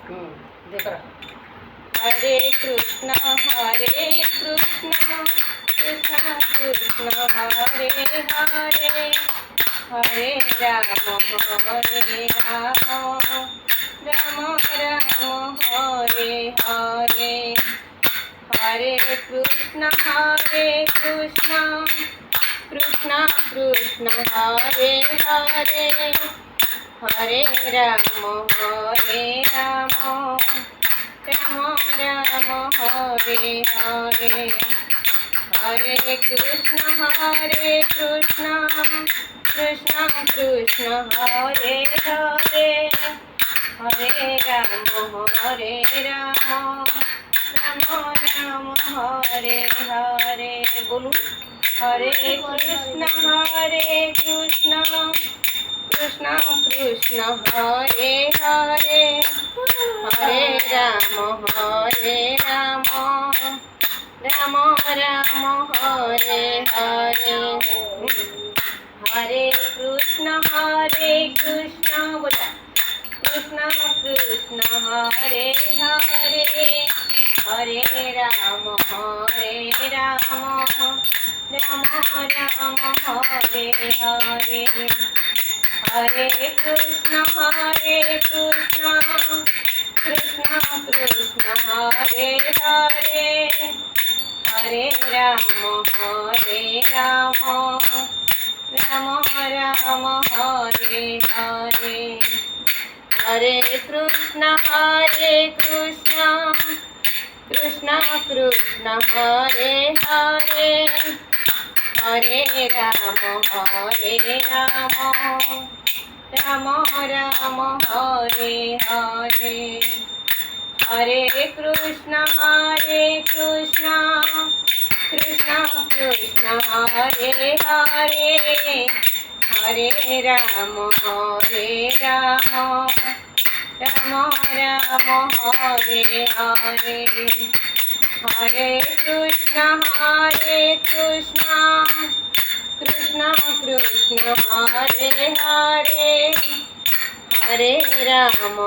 देखो हरे कृष्ण कृष्ण कृष्ण हरे हरे हरे राम राम राम हरे हरे हरे कृष्ण कृष्ण कृष्ण कृष्ण हरे हरे हरे राम राम राम हरे हरे हरे कृष्ण कृष्ण कृष्ण कृष्ण हरे हरे हरे राम राम राम हरे हरे बोलू हरे कृष्ण कृष्ण कृष्ण कृष्ण हरे हरे हरे राम राम राम हरे हरे हरे कृष्ण बोला कृष्ण कृष्ण हरे हरे हरे राम राम राम हरे हरे हरे कृष्ण कृष्ण कृष्ण कृष्ण हरे हरे हरे राम राम राम हरे हरे हरे कृष्ण कृष्ण कृष्ण हरे हरे हरे राम राम राम हरे हरे हरे कृष्ण कृष्ण कृष्ण कृष्ण हरे हरे हरे राम राम राम हरे हरे हरे कृष्ण कृष्ण कृष्ण कृष्ण हरे हरे हरे राम राम राम हरे हरे हरे कृष्ण कृष्ण कृष्ण कृष्ण कृष्ण हरे हरे हरे राम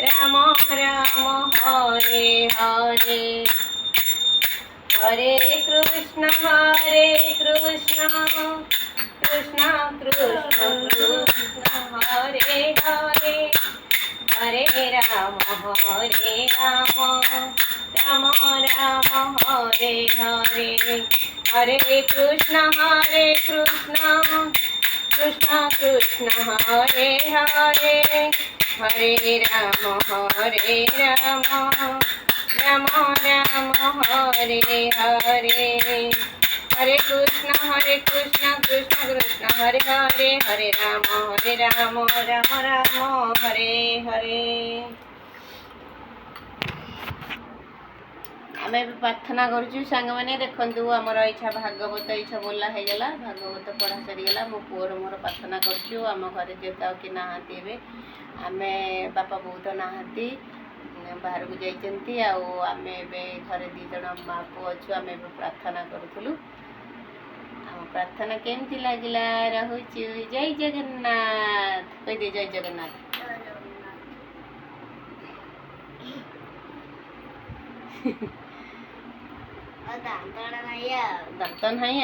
राम राम हरे हरे हरे कृष्ण कृष्ण कृष्ण कृष्ण हरे हरे हरे राम राम राम हरे हरे हरे कृष्ण कृष्ण कृष्ण हरे हरे हरे राम राम राम हरे हरे आम प्रार्थना करुँ सांग मैंने देखु आमर इच्छा भागवत इच्छा बोला हो गला भागवत पढ़ा सरीगला मो पुअर मोर प्रार्थना करुँ आम घरे जेता कि नहांती एवं आम बापा बहुत नहांती बाहर को जाइए आम घरे दीज माँ पु अच्छु आम प्रार्थना करूँ आम प्रार्थना केमती लगिला रहुचु जय जगन्नाथ कह दे जय जगन्नाथ दांत नहीं